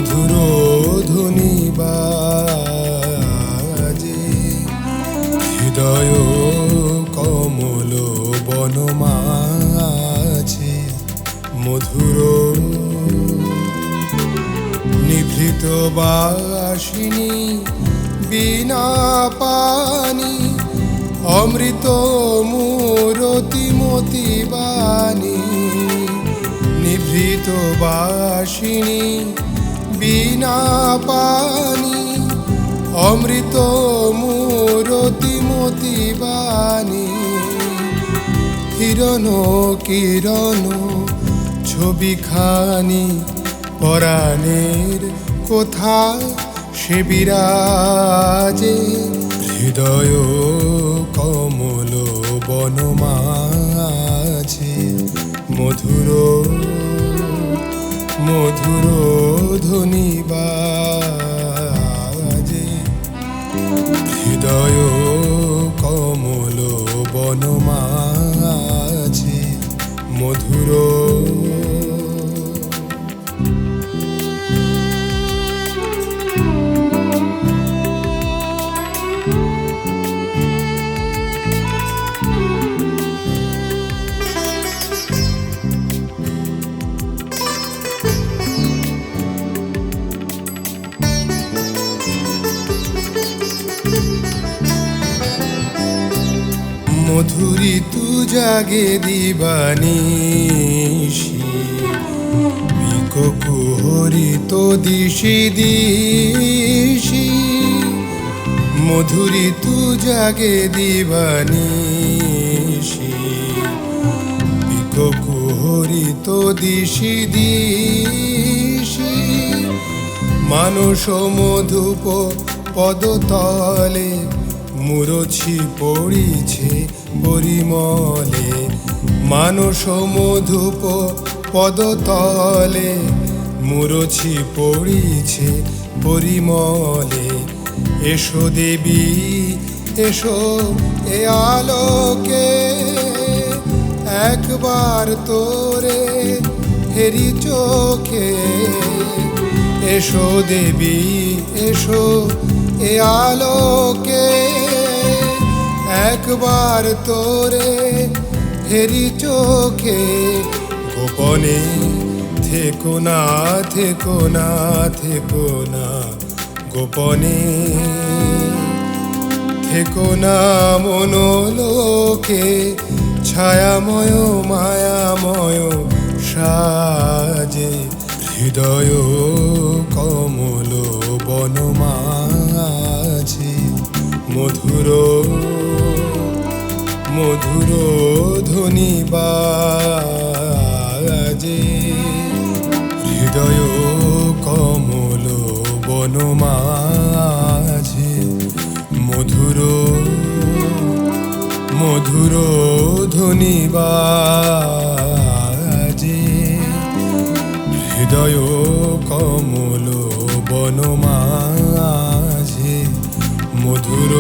মধুর ধ্বনি বাজে, হৃদয় কমল বনমাঝে মধুর নিভৃত বাসিনী বিনা পানি, অমৃত মূরতি মতি বাণী। নিভৃত বাসিনী বিনা পানি, অমৃত মূরতি মতি বাণী। কিরণ কিরণ ছবিখানি পরাণের কোথা সে বিরাজে, হৃদয় কমল বনমাঝে মধুর মধুর ধ্বনি বাজে, হৃদয় কমল বনমাঝে মধুর। মধুরী তু জাগে দিবানিশি, বিককুহরি তো দিশি দিশি। মধুরী তু জাগে দিবানিশি, বিককুহরি তো দিশি দিশি। মানস মধুপ পদতলে মুরছি পড়িছে পরিমলে। মানস মধুপ পদতলে মুরছি পড়িছে পরিমলে। এসো দেবী এসো এ আলোকে, একবার তোরে হেরি চোখে। এসো দেবী এসো এ আলোকে, একবার তোরে হেরি চোখে। গোপনে থেকো না থেকো না থেকো না, গোপনে থেকো না মনোলোকে। ছায়াময় মায়াময় সাজে, হৃদয় কমল বনমাঝে মধুর মধুর ধ্বনি বাজে, হৃদয় কমল বনমাঝে মধুর মধুর ধ্বনি বাজে, হৃদয় কমল বনমাঝে মধুর।